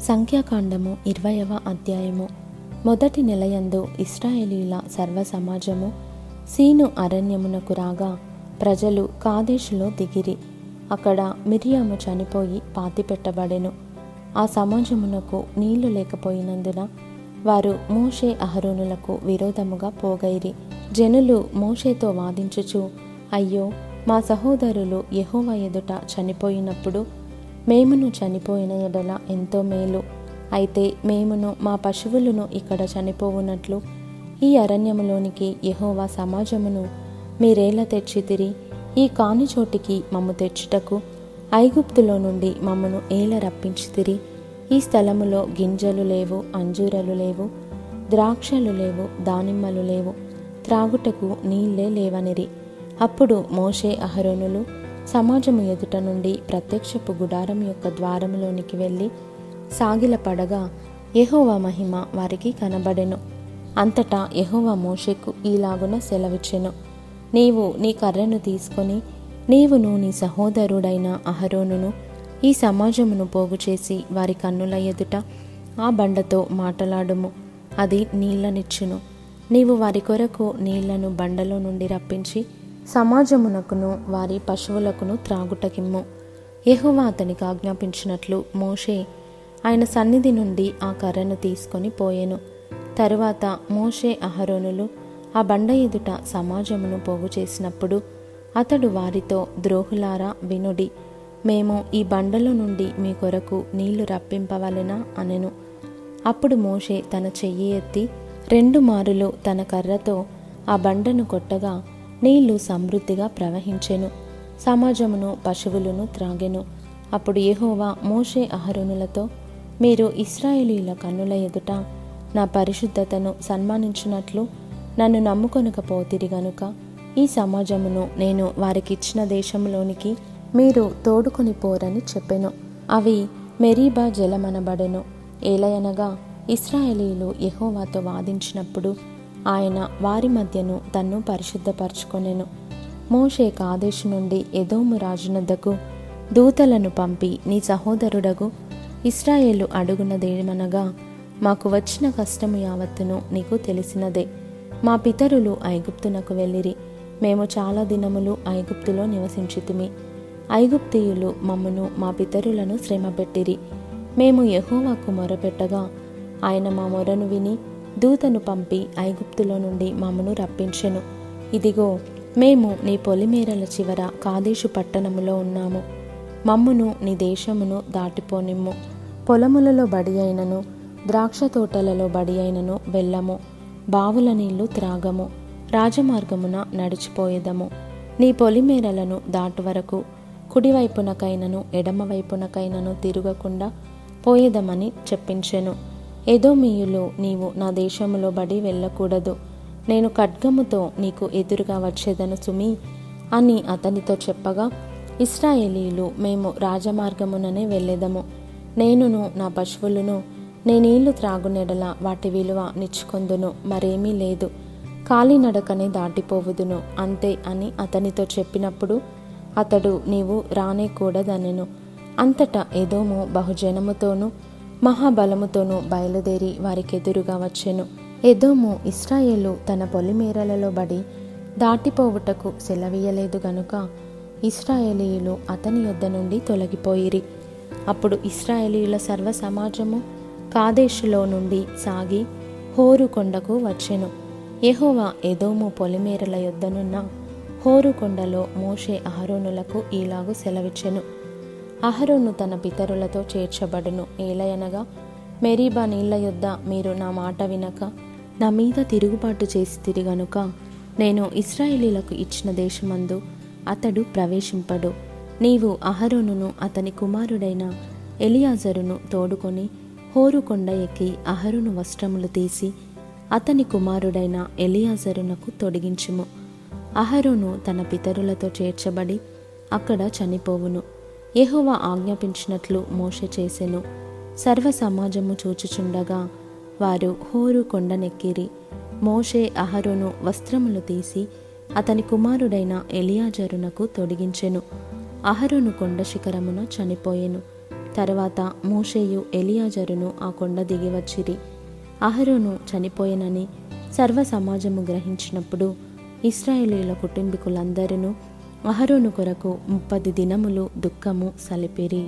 సంఖ్యాకాండము 20వ అధ్యాయము. మొదటి నెలయందు ఇశ్రాయేలీయుల సర్వ సమాజము సీను అరణ్యమునకు రాగా ప్రజలు కాదేశులో దిగిరి. అక్కడ మిరియాము చనిపోయి పాతిపెట్టబడెను. ఆ సమాజమునకు నీళ్లు లేకపోయినందున వారు మోషే అహరోనులకు విరోధముగా పోగైరి. జనులు మోషేతో వాదించుచు, అయ్యో, మా సహోదరులు యెహోవా ఎదుట చనిపోయినప్పుడు మేమును చనిపోయిన ఎడల ఎంతో మేలు. అయితే మేమును మా పశువులను ఇక్కడ చనిపోవునట్లు ఈ అరణ్యములోనికి యెహోవా సమాజమును మీరేలా తెచ్చితిరి? ఈ కాని చోటికి మమ్ము తెచ్చుటకు ఐగుప్తులో నుండి మమ్మను ఏల రప్పించితిరి? ఈ స్థలములో గింజలు లేవు, అంజూరలు లేవు, ద్రాక్షలు లేవు, దానిమ్మలు లేవు, త్రాగుటకు నీళ్లే లేవనిరి. అప్పుడు మోషే అహరోనులు సమాజము ఎదుట నుండి ప్రత్యక్షపు గుడారం యొక్క ద్వారములోనికి వెళ్ళి సాగిలపడగా యెహోవా మహిమ వారికి కనబడెను. అంతటా యెహోవా మోషేకు ఈలాగున సెలవిచ్చెను, నీవు నీ కర్రను తీసుకొని నీవును నీ సహోదరుడైన అహరోనును ఈ సమాజమును పోగుచేసి వారి కన్నుల ఎదుట ఆ బండతో మాటలాడుము, అది నీళ్లనిచ్చును. నీవు వారి కొరకు నీళ్లను బండలో నుండి రప్పించి సమాజమునకును వారి పశువులకును త్రాగుటకిమ్ము. యెహోవా అతనికి ఆజ్ఞాపించినట్లు మోషే ఆయన సన్నిధి నుండి ఆ కర్రను తీసుకొని పోయెను. తరువాత మోషే అహరోనులు ఆ బండ ఎదుట సమాజమును పోగు చేసినప్పుడు అతడు వారితో, ద్రోహులారా వినుడి, మేము ఈ బండలో నుండి మీ కొరకు నీళ్లు రప్పింపవలెనా అనెను. అప్పుడు మోషే తన చెయ్యి ఎత్తి 2 మారులు తన కర్రతో ఆ బండను కొట్టగా నీళ్లు సమృద్ధిగా ప్రవహించెను. సమాజమును పశువులను త్రాగెను. అప్పుడు యెహోవా మోషే అహరోనులతో, మీరు ఇశ్రాయేలీయుల కన్నుల ఎదుట నా పరిశుద్ధతను సన్మానించినట్లు నన్ను నమ్ముకొనకపోతిరి గనుక ఈ సమాజమును నేను వారికిచ్చిన దేశంలోనికి మీరు తోడుకొని పోరని చెప్పెను. అవి మెరీబా జలమనబడెను. ఏలయనగా ఇశ్రాయేలీయులు యెహోవాతో వాదించినప్పుడు ఆయన వారి మధ్యను తన్ను పరిశుద్ధపరచుకొనెను. మోషే కాదేశు నుండి ఎదోము రాజునొద్దకు దూతలను పంపి, నీ సహోదరుడగు ఇశ్రాయేలు అడుగునదేమనగా, మాకు వచ్చిన కష్టము యావత్తును నీకు తెలిసినదే. మా పితరులు ఐగుప్తునకు వెళ్ళిరి. మేము చాలా దినములు ఐగుప్తులో నివసించితిమి. ఐగుప్తీయులు మమ్మును మా పితరులను శ్రమపెట్టిరి. మేము యెహోవాకు మొరపెట్టగా ఆయన మా మొరను విని దూతను పంపి ఐగుప్తులో నుండి మమ్మను రప్పించెను. ఇదిగో, మేము నీ పొలిమేరల చివర కాదేశు పట్టణములో ఉన్నాము. మమ్మును నీ దేశమును దాటిపోనిమ్ము. పొలములలో బడి అయినను ద్రాక్ష తోటలలో బడి అయినను వెళ్ళము. బావుల నీళ్లు త్రాగము. రాజమార్గమున నడిచిపోయేదము. నీ పొలిమేరలను దాటు వరకు కుడివైపునకైనను ఎడమవైపునకైనను తిరగకుండా పోయేదమని చెప్పించెను. ఎదోమీయులు, నీవు నా దేశములో బడి వెళ్ళకూడదు, నేను ఖడ్గముతో నీకు ఎదురుగా వచ్చేదను సుమి అని అతనితో చెప్పగా, ఇశ్రాయేలీయులు, మేము రాజమార్గముననే వెళ్ళేదము. నేనును నా పశువులను నేనీళ్లు త్రాగునెడల వాటి విలువ నిచ్చుకొందును, మరేమీ లేదు, కాలినడకనే దాటిపోవుదును అంతే అని అతనితో చెప్పినప్పుడు అతడు, నీవు రానేకూడదనెను. అంతటా ఎదోము బహుజనముతోనూ మహాబలముతోనూ బయలుదేరి వారికెదురుగా వచ్చెను. ఎదోము ఇశ్రాయేలు తన పొలిమేరలలో బడి దాటిపోవుటకు సెలవీయలేదు గనుక ఇశ్రాయేలీయులు అతని యొద్ద నుండి తొలగిపోయిరి. అప్పుడు ఇశ్రాయేలీయుల సర్వ సమాజము కాదేశులో నుండి సాగి హోరు కొండకు వచ్చెను. యెహోవా ఎదోము పొలిమేరల యొద్దనున్న హోరు కొండలో మోషే అహరోనులకు ఈలాగు సెలవిచ్చెను, అహరోను తన పితరులతో చేర్చబడును. ఏలయనగా మెరీబా నీళ్ల యొద్ద మీరు నా మాట వినక నా మీద తిరుగుబాటు చేసితిరి గనుక నేను ఇశ్రాయేలీయులకు ఇచ్చిన దేశమందు అతడు ప్రవేశింపడు. నీవు అహరోనును అతని కుమారుడైన ఎలియాజరును తోడుకొని హోరు కొండ ఎక్కి అహరోను వస్త్రములు తీసి అతని కుమారుడైన ఎలియాజరునకు తొడిగించుము. అహరోను తన పితరులతో చేర్చబడి అక్కడ చనిపోవును. యెహోవా ఆజ్ఞాపించినట్లు మోషే చేసెను. సర్వ సమాజము చూచుచుండగా వారు హోరు కొండనెక్కిరి. మోషే అహరోను వస్త్రములు తీసి అతని కుమారుడైన ఎలియాజరునకు తొడిగించెను. అహరోను కొండ శిఖరమున చనిపోయెను. తరువాత మోషేయు ఎలియాజరును ఆ కొండ దిగి వచ్చిరి. అహరోను చనిపోయినని సర్వ సమాజము గ్రహించినప్పుడు ఇశ్రాయేలీయుల కుటుంబీకులందరూ అహరోను కొరకు 30 దినములు దుఃఖము సలిపిరి.